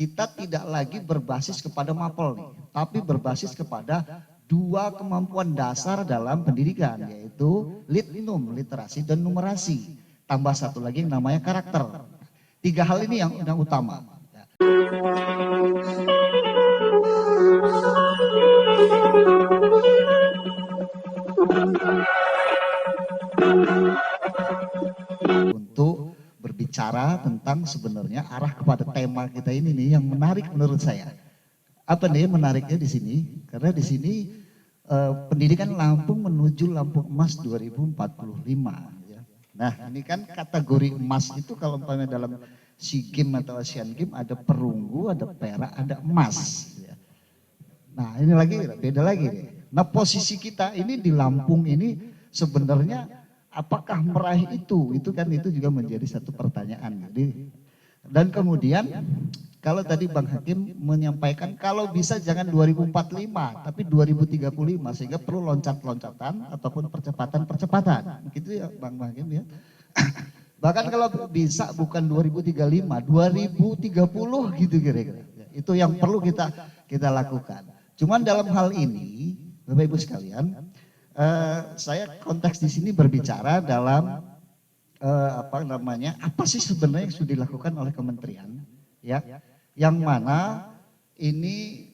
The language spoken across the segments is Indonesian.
kita tidak lagi berbasis kepada mapel nih, tapi berbasis kepada dua kemampuan dasar dalam pendidikan, yaitu litnum, literasi, dan numerasi. Tambah satu lagi yang namanya karakter. Tiga hal ini yang utama. Untuk berbicara tentang sebenarnya arah kepada tema kita ini nih yang menarik menurut saya. Apa nih menariknya di sini? Karena di sini pendidikan Lampung menuju Lampung Emas 2045. Ya. Nah ini kan kategori emas itu kalau umpamanya dalam SEA Games atau Asian Games ada perunggu, ada perak, ada emas. Ya. Nah ini lagi beda lagi nih. Nah posisi kita ini di Lampung ini sebenarnya apakah meraih itu? Itu kan itu juga menjadi satu pertanyaan. Jadi, dan kemudian kalau tadi Bang Hakim menyampaikan kalau bisa jangan 2045 tapi 2035 sehingga perlu loncat-loncatan ataupun percepatan-percepatan. Gitu ya Bang Hakim ya. Bahkan kalau bisa bukan 2035, 2030 gitu kira-kira. Itu yang perlu kita lakukan. Cuman dalam hal ini Bapak Ibu sekalian, saya konteks di sini berbicara dalam apa sih sebenarnya yang sudah dilakukan oleh kementerian, ya, yang mana ini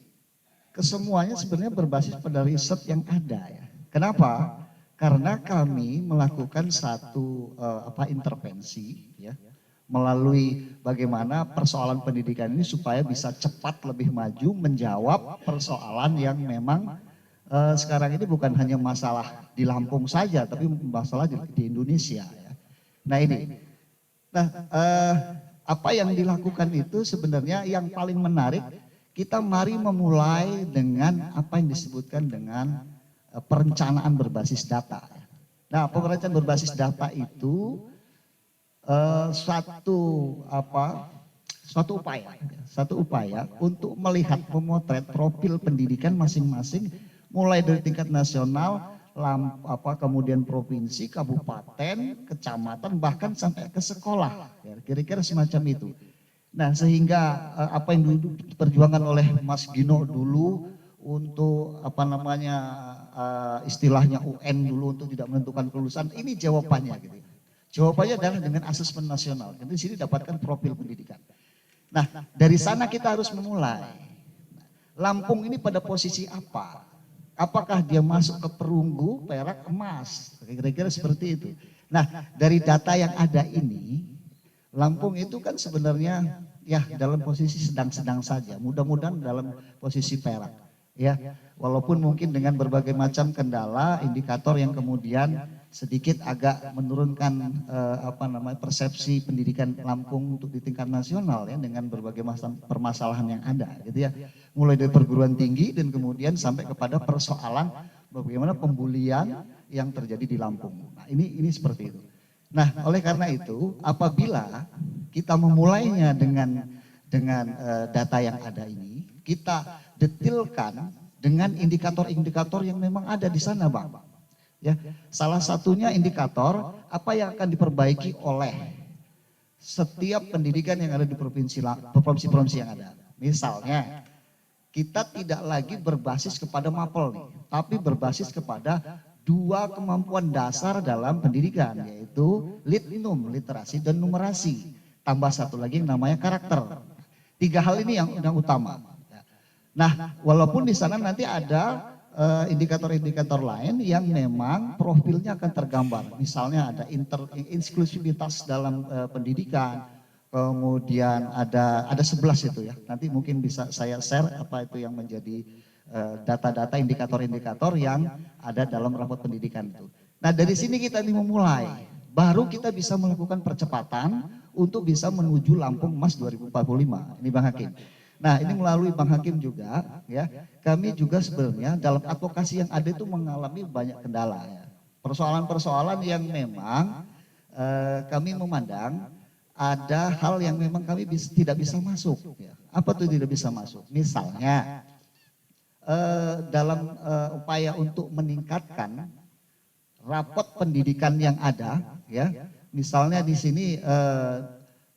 kesemuanya sebenarnya berbasis pada riset yang ada, ya. Kenapa? Karena kami melakukan satu intervensi, ya, melalui bagaimana persoalan pendidikan ini supaya bisa cepat lebih maju menjawab persoalan yang memang sekarang ini bukan hanya masalah di Lampung saja, tapi masalah di Indonesia. Ya. Nah ini, apa yang dilakukan itu sebenarnya yang paling menarik, kita mari memulai dengan apa yang disebutkan dengan perencanaan berbasis data. Nah perencanaan berbasis data itu suatu upaya untuk melihat memotret profil pendidikan masing-masing mulai dari tingkat nasional, kemudian provinsi, kabupaten, kecamatan, bahkan sampai ke sekolah, kira-kira semacam itu. Nah sehingga apa yang dulu diperjuangkan oleh Mas Gino dulu untuk istilahnya UN dulu untuk tidak menentukan kelulusan, ini jawabannya gitu. Jawabannya adalah dengan asesmen nasional. Jadi di sini dapatkan profil pendidikan. Nah dari sana kita harus memulai. Lampung ini pada posisi apa? Apakah dia masuk ke perunggu, perak, emas? Kira-kira seperti itu. Nah, dari data yang ada ini, Lampung itu kan sebenarnya ya dalam posisi sedang-sedang saja. Mudah-mudahan dalam posisi perak. Ya, walaupun mungkin dengan berbagai macam kendala, indikator yang kemudian sedikit agak menurunkan persepsi pendidikan Lampung untuk di tingkat nasional ya dengan berbagai permasalahan yang ada gitu ya. Mulai dari perguruan tinggi dan kemudian sampai kepada persoalan bagaimana pembulian yang terjadi di Lampung. Nah, ini seperti itu. Nah, oleh karena itu apabila kita memulainya dengan data yang ada ini, kita detilkan dengan indikator-indikator yang memang ada di sana, Bang. Ya, salah satunya indikator apa yang akan diperbaiki oleh setiap pendidikan yang ada di provinsi-provinsi yang ada. Misalnya, kita tidak lagi berbasis kepada mapel nih, tapi berbasis kepada dua kemampuan dasar dalam pendidikan, yaitu litnum, literasi, dan numerasi. Tambah satu lagi yang namanya karakter. Tiga hal ini yang utama. Nah, walaupun di sana nanti ada indikator-indikator lain yang memang profilnya akan tergambar. Misalnya ada inklusivitas dalam pendidikan, kemudian ada 11 itu ya. Nanti mungkin bisa saya share apa itu yang menjadi data-data indikator-indikator yang ada dalam rapot pendidikan itu. Nah dari sini kita ini memulai, baru kita bisa melakukan percepatan untuk bisa menuju Lampung Emas 2045. Ini Bang Hakim. Nah ini melalui Bang Hakim juga ya, kami juga sebenarnya dalam advokasi yang ada itu mengalami banyak kendala ya. Persoalan-persoalan yang memang kami memandang ada hal yang memang kami tidak bisa masuk ya. Apa tuh tidak bisa masuk? Misalnya dalam upaya untuk meningkatkan rapot pendidikan yang ada ya. Misalnya di sini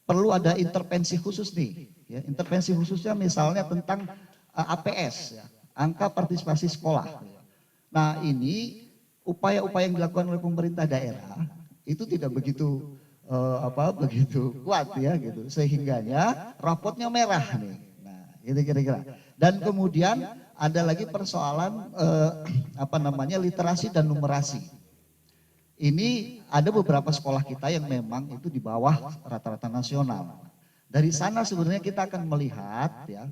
perlu ada intervensi khusus nih Ya, intervensi khususnya misalnya tentang APS, ya, angka partisipasi sekolah. Nah ini upaya-upaya yang dilakukan oleh pemerintah daerah itu tidak begitu begitu kuat ya gitu, sehingganya rapotnya merah nih. Nah itu kira-kira. Dan kemudian ada lagi persoalan literasi dan numerasi. Ini ada beberapa sekolah kita yang memang itu di bawah rata-rata nasional. Dari sana sebenarnya kita akan melihat ya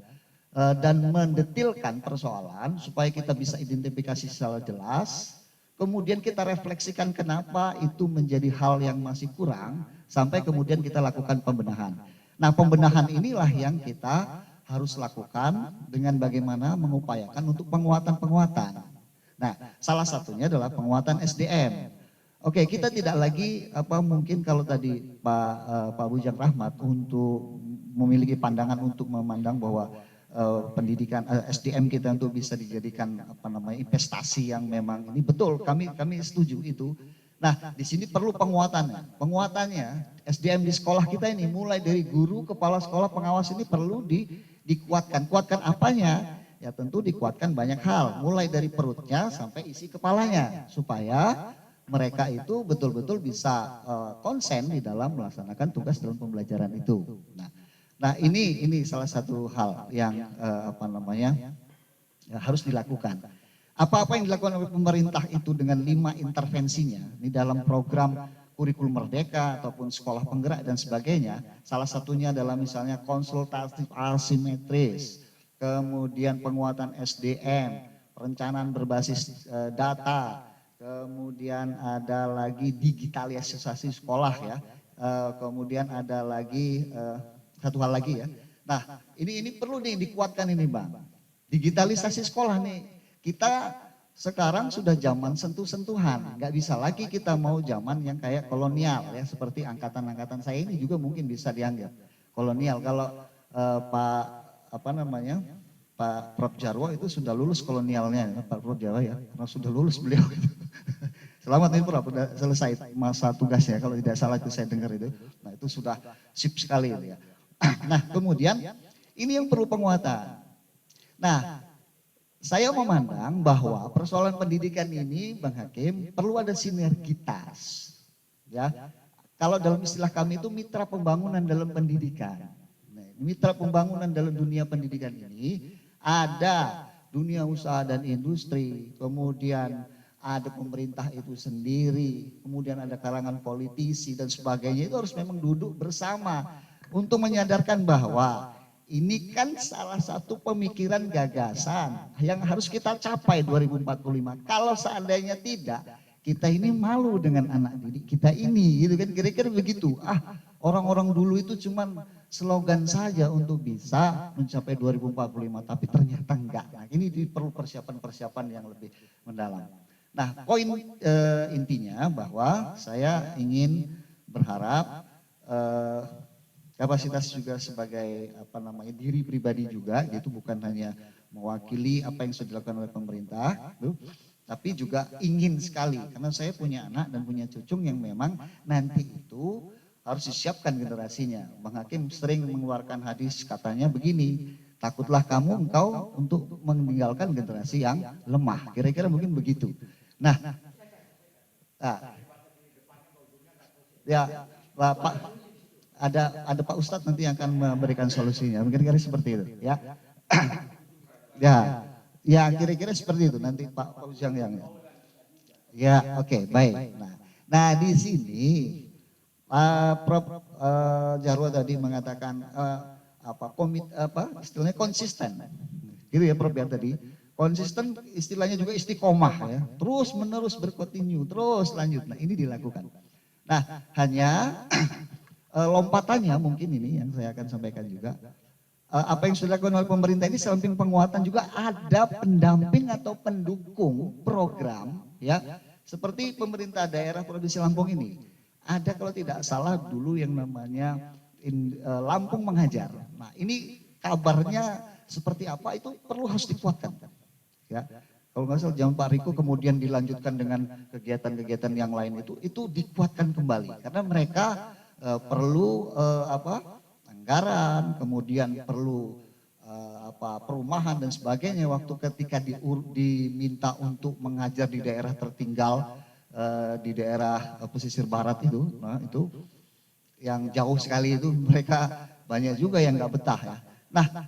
dan mendetilkan persoalan supaya kita bisa identifikasi secara jelas. Kemudian kita refleksikan kenapa itu menjadi hal yang masih kurang sampai kemudian kita lakukan pembenahan. Nah, pembenahan inilah yang kita harus lakukan dengan bagaimana mengupayakan untuk penguatan-penguatan. Nah, salah satunya adalah penguatan SDM. Oke, kita tidak lagi mungkin kalau tadi Pak Bujang Rahmat untuk memiliki pandangan untuk memandang bahwa pendidikan SDM kita untuk bisa dijadikan investasi yang memang ini betul, kami setuju itu. Nah, di sini perlu penguatannya. Penguatannya SDM di sekolah kita ini mulai dari guru, kepala sekolah, pengawas ini perlu dikuatkan. Kuatkan apanya? Ya tentu dikuatkan banyak hal, mulai dari perutnya sampai isi kepalanya supaya mereka itu betul-betul bisa konsen di dalam melaksanakan tugas dalam pembelajaran itu. Nah ini salah satu hal yang harus dilakukan. Apa-apa yang dilakukan oleh pemerintah itu dengan 5 intervensinya di dalam program kurikulum merdeka ataupun sekolah penggerak dan sebagainya. Salah satunya adalah misalnya konsultatif asimetris, kemudian penguatan SDM, perencanaan berbasis data, kemudian ada lagi digitalisasi sekolah ya, kemudian ada lagi satu hal lagi ya. Nah ini perlu nih dikuatkan ini Bang. Digitalisasi sekolah nih, kita sekarang sudah zaman sentuh-sentuhan, nggak bisa lagi kita mau zaman yang kayak kolonial ya, seperti angkatan-angkatan saya ini juga mungkin bisa dianggap kolonial. Kalau Pak Prof Jarwo itu sudah lulus kolonialnya, Pak Prof Jarwo ya, karena sudah lulus beliau. Selamat nih Prof, sudah selesai masa tugasnya, kalau tidak salah itu saya dengar itu. Nah itu sudah sip sekali ya. Nah kemudian ini yang perlu penguatan. Nah saya memandang bahwa persoalan pendidikan ini Bang Hakim perlu ada sinergitas. Ya, kalau dalam istilah kami itu mitra pembangunan dalam pendidikan. Nah, mitra pembangunan dalam dunia pendidikan ini ada dunia usaha dan industri, kemudian ada pemerintah itu sendiri, kemudian ada kalangan politisi dan sebagainya. Itu harus memang duduk bersama untuk menyadarkan bahwa ini kan salah satu pemikiran gagasan yang harus kita capai 2045. Kalau seandainya tidak, kita ini malu dengan anak didik kita ini, gitu kan, kira-kira begitu. Orang-orang dulu itu cuman slogan saja untuk bisa mencapai 2045, tapi ternyata enggak. Nah, ini perlu persiapan-persiapan yang lebih mendalam. Nah, poin intinya bahwa saya ingin berharap kapasitas juga sebagai diri pribadi juga, gitu, bukan hanya mewakili apa yang sudah dilakukan oleh pemerintah, tapi juga ingin sekali, karena saya punya anak dan punya cucung yang memang nanti itu harus disiapkan generasinya. Bang Hakim sering mengeluarkan hadis, katanya begini, takutlah kamu engkau untuk meninggalkan generasi yang lemah, kira-kira mungkin begitu. Nah ya Pak, ada Pak Ustadz nanti yang akan memberikan solusinya, mungkin kira-kira seperti itu ya. Ya kira-kira seperti itu nanti Pak Ujang yang ya. Oke, baik. Nah di sini Prof Jarwo tadi mengatakan istilahnya konsisten, gitu ya Prof ya tadi. Konsisten istilahnya juga istiqomah ya, terus menerus berkontinu, terus lanjut. Nah ini dilakukan. Nah hanya lompatannya mungkin ini yang saya akan sampaikan juga. Apa yang sudah dilakukan oleh pemerintah ini samping penguatan juga ada pendamping atau pendukung program ya. Seperti pemerintah daerah Provinsi Lampung ini. Ada kalau tidak salah dulu yang namanya Lampung Mengajar. Nah ini kabarnya seperti apa itu perlu harus dikuatkan. Ya. Kalau nggak salah zaman Pak Riko kemudian dilanjutkan dengan kegiatan-kegiatan yang lain itu dikuatkan kembali. Karena mereka perlu anggaran, kemudian perlu perumahan dan sebagainya. Waktu ketika diminta untuk mengajar di daerah tertinggal, di daerah pesisir barat itu, nah itu yang jauh sekali itu mereka banyak juga yang nggak betah ya. Nah,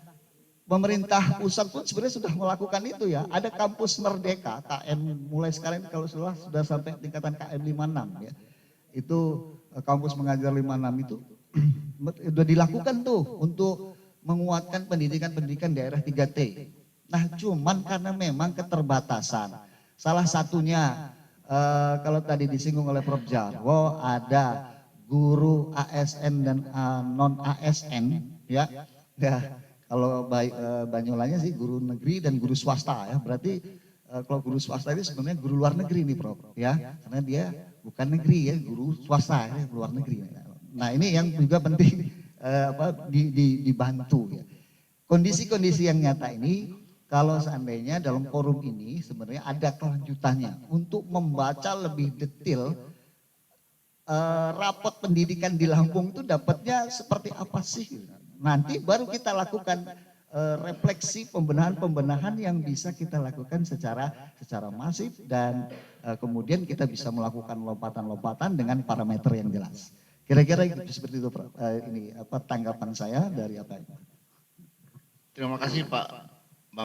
pemerintah pusat pun sebenarnya sudah melakukan itu ya. Ada kampus Merdeka, KM mulai sekarang kalau sudah sampai tingkatan KM 56 ya. Itu kampus mengajar 56 itu sudah dilakukan tuh untuk menguatkan pendidikan-pendidikan daerah 3T. Nah, cuman karena memang keterbatasan. Salah satunya kalau tadi disinggung oleh Prof. Jarwo, ada guru ASN dan non ASN ya. Ya, kalau Banyolanya sih guru negeri dan guru swasta ya. Berarti kalau guru swasta itu sebenarnya guru luar negeri nih Prof ya. Karena dia bukan negeri ya, guru swasta ya, luar negeri. Nah, ini yang juga penting dibantu ya. Kondisi-kondisi yang nyata ini kalau seandainya dalam forum ini sebenarnya ada kelanjutannya untuk membaca lebih detail rapot pendidikan di Lampung itu dapatnya seperti apa sih. Nanti baru kita lakukan refleksi pembenahan-pembenahan yang bisa kita lakukan secara masif dan kemudian kita bisa melakukan lompatan-lompatan dengan parameter yang jelas. Kira-kira seperti itu, ini tanggapan saya dari apa ini. Terima kasih Pak